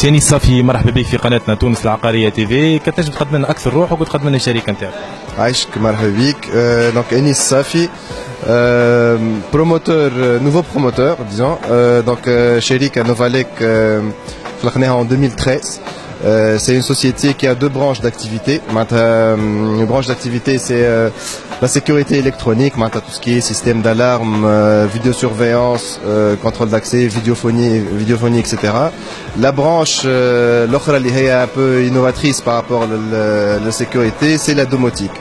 سيني الصافي، مرحبا بك في قناتنا تونس العقارية تي في. كتنجم تقدم لنا أكثر روح وتقدم لنا الشركة نتاعك؟ عايشك مرحبا بك. Donc Enis Safi, promoteur, nouveau promoteur, disons. Donc شركة Novalec خلقناها en 2013. C'est une société qui a deux branches d'activité. Une branche d'activité, c'est la sécurité électronique, tout ce qui est système d'alarme, vidéosurveillance, contrôle d'accès, vidéophonie, etc. La branche, l'autre, elle est un peu innovatrice par rapport à la sécurité, c'est la domotique.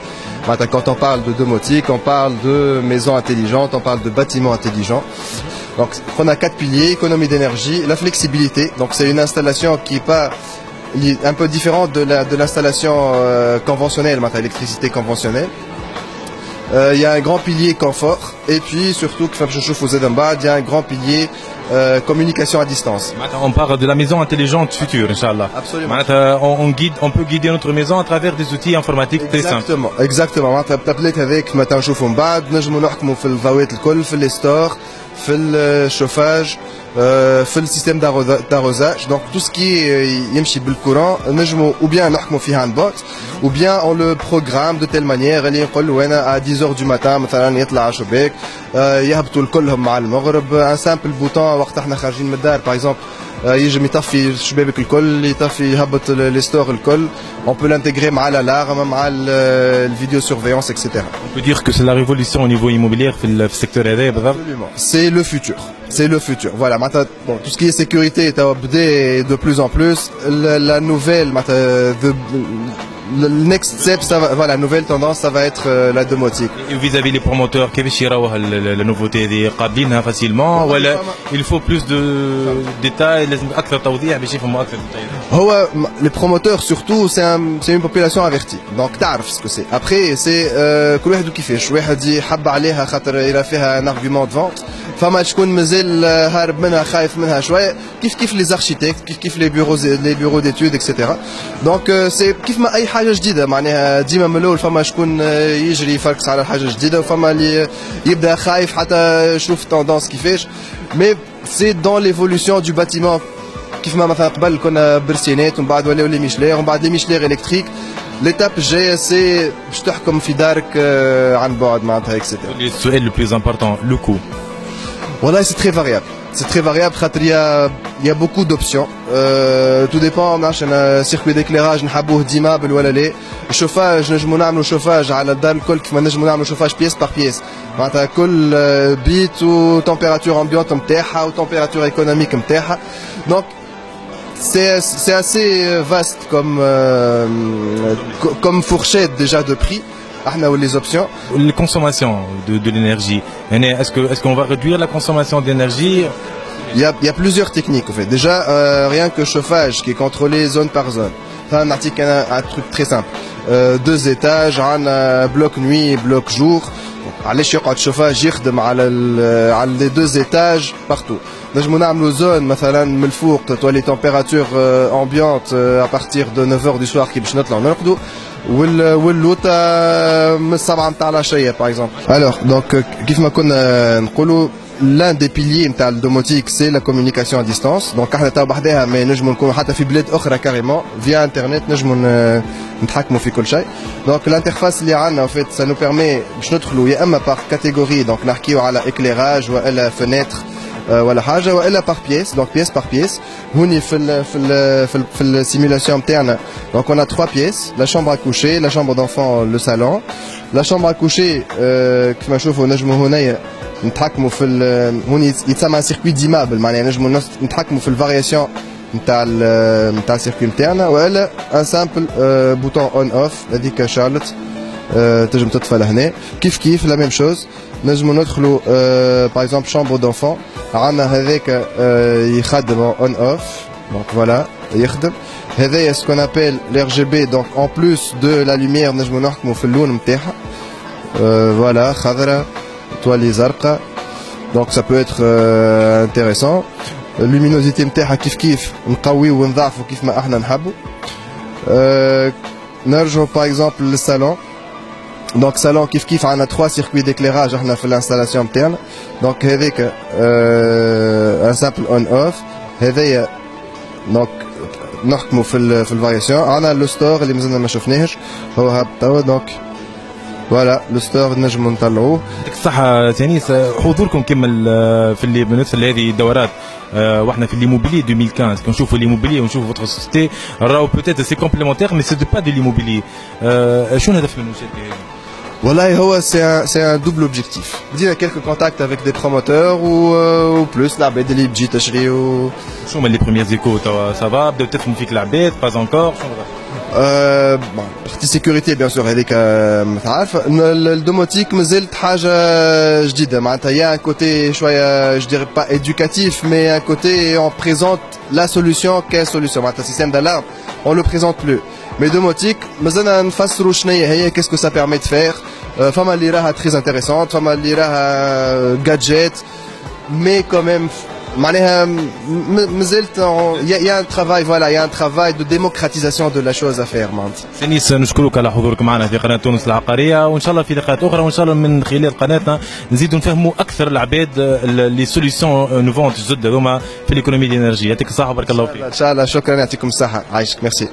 Quand on parle de domotique, on parle de maisons intelligentes, on parle de bâtiments intelligents. Donc, on a 4 piliers: économie d'énergie, la flexibilité. Donc, c'est une installation qui est pas un peu différente de l'installation conventionnelle, électricité conventionnelle. Il y a un grand pilier confort, et puis surtout, il y a un grand pilier communication à distance. On parle de la maison intelligente future, Inch'Allah. Absolument. On peut guider notre maison à travers des outils informatiques très simples. Exactement. تابلت هذاك ما تنشوفوا من بعد نجموا نحكموا في الضوات الكل، في الستور، في الشوفاج، في السيستم d'arrosage. Donc tout ce qui يمشي بالكورون نجموا ou bien نحكموا فيها عن بعد ou bien on le programme de telle manière اللي نقولوا انا à 10 heures du matin مثلا يطلع شباك يهبطوا الكلهم مع المغرب. ان سامبل بوتون وقت احنا خارجين من الدار باغ اكزومبل يجم يطفي الشبابك الكل، يطفي يهبط لي ستور الكل. On peut l'intégrer مع l'alarme, مع الفيديو سورفيونس etc. On peut dire que c'est la révolution au niveau immobilier في السيكتور هذا بالضبط. C'est le futur. C'est le futur. Voilà, bon, tout ce qui est sécurité est abordé de plus en plus. La nouvelle, le next step, ça va, voilà, la nouvelle tendance, ça va être la domotique. Et vis-à-vis les promoteurs, كيفاش يراوها la nouveauté هذه؟ قابلينها facilement ولا il faut plus de détails؟ لازم أكثر توضيح باش يفهموا أكثر détails. هو les promoteurs surtout c'est une population avertie. Donc تعرف ce que c'est. Après c'est كل واحد وكيفاش، واحد يحب عليها خاطر إلى فيها un argument de vente. فما شكون مازال هارب منها، خايف منها شويه، كيف لي زاركتيكت، كيف لي بيرو ديتود اكسيتيرا. دونك سي كيف ما اي حاجه جديده، معناها ديما من الاول فما شكون يجري يفركس على حاجه جديده، وفما اللي يبدا خايف حتى يشوف توندونس كيفاش. مي سي دون ليفولوسيون دو باتيمون، كيف ما مثلا قبل كنا برسينات ومن بعد ولاو لي ميشلير ومن بعد لي ميشلير الكتريك. ليتاب الجايه سي باش تحكم في دارك عن بعد معناتها اكسيتيرا. السؤال le plus important, le coût. Voilà, c'est très variable. C'est très variable. Il y a beaucoup d'options. Tout dépend. On a un circuit d'éclairage, نحبوه ديما ولا لا. الشوفاج نجمو نعملوا شوفاج على الدار الكل كيما نجمو نعملوا شوفاج بيس بار بيس. معناتها كل بيت وتمبيراتور امبيونت نتاعها وتمبيراتور ايكونوميك نتاعها. Donc c'est assez vaste comme fourchette déjà de prix. Ou les options. La consommation de l'énergie. Est-ce qu'on va réduire la consommation d'énergie? Il y a plusieurs techniques en fait. Déjà, rien que chauffage qui est contrôlé zone par zone. Enfin, un truc très simple. 2 étages, un bloc nuit et bloc jour. علاش يقعد الشوفاج يخدم على les 2 étages partout. نجمو نعملوا زون مثلا من الفوق تولي تمبيراتور امبيونت à partir de 9h du soir كي باش نطلعوا نرقدوا، واللوطة من 7 متاع العشية باغ اكزومبل. الوغ دونك كيف ما كنا نقولوا l'un des piliers نتاع الدوموتيك سي لا كومونيكاسيون ا ديستانس. دونك احنا تاع بحداها ما نجموا نكونوا حتى في بلاد اخرى كاريمون فيا انترنت نجموا نتحكموا في كل شيء. دونك الانترفاس اللي عندنا فيت سا نو بيرمي باش ندخلوا يا اما بار كاتيجوري، دونك نحكيو على اكليراج والا فناتر ولا حاجه، والا بار بيس، دونك بيس بار بيس. هوني في السيمولاسيون نتاعنا دونك on a 3 pièces: la chambre à coucher, la chambre d'enfant, le salon. La chambre à coucher كما نشوفوا نجموا هنايا نتحكموا في هوني يتسمى سيركوي ديمابل، معناها نجموا نتحكموا في الفارياسيون نتاع السيركوي نتاعنا، والا ان سامبل بوتون اون اوف. هذيك شارلت تنجم تطفى لهنا. كيف لا ميم شوز نجموا ندخلوا باغ اكزومبل شامبر دونفون، عندنا هذاك يخدم اون اوف. دونك فوالا يخدم. هذايا سكون ابل l'RGB جي بي، دونك اون بلوس دو لا لوميير نجموا نحكموا في اللون نتاعها. فوالا خضراء توالي زرقاء. دونك سا بو اتر انتريسون. اللومينوزيتي نتاعها كيف نقويو ونضعفوا كيف ما احنا نحبوا. نرجعوا باغ اكزومبل للصالون. دونك صالون كيف عندنا 3 circuits d'éclairage احنا في الانستالاسيون نتاعنا. دونك هذاك ان سامبل اون اوف. هذايا دونك نحكموا في الفارياسيون. عندنا لو ستور اللي مازلنا ما شفناهش، هو هابط توا دونك فوالا لو ستور نجموا نطلعوه. يعطيك الصحة تانيس، حضوركم كما في اللي بالنسبة لهذه الدورات واحنا في ليموبيلي 2015 كنشوفوا ليموبيلي ونشوفوا فوتر سوسيتي راهو بوتيت سي كومبليمونتير مي سي با دو ليموبيلي. شنو الهدف من المشاركة هذه؟ والله هو سي ان دوبل اوبجيكتيف. بدينا كيلكو كونتاكت افيك دي بروموتور و بلوس العباد اللي تجي تشري شنو هما لي بروميير زيكو توا سافا بداو تفهم فيك العباد باز انكور شنو بارتي سيكوريتي بيان سور هذيك تعرف الدوموتيك مازالت حاجه جديده معناتها يا ان كوتي شويه جو ديري با éducatif mais un côté on présente la solution qu'est solution معناتها système d'alarme on le présente plus mais domotique مازلنا نفسروا شنو هي qu'est-ce que ça permet de faire. فما اللي راها très intéressante فما اللي راها gadget mais quand même معناها مازلت يا ان ترافاي فوالا يا ان ترافاي دو ديموكراتيزاسيون دو لا شوز افير معناتها. سنيس نشكرك على حضورك معنا في قناه تونس العقاريه، وان شاء الله في لقاءات اخرى، وان شاء الله من خلال قناتنا نزيدوا نفهموا اكثر العباد لي سوليسيون نوفونت جدد هذوما في الايكونومي الانرجيه. يعطيك الصحه وبارك الله فيك. ان شاء الله شكرا يعطيكم الصحه عايشك ميرسي.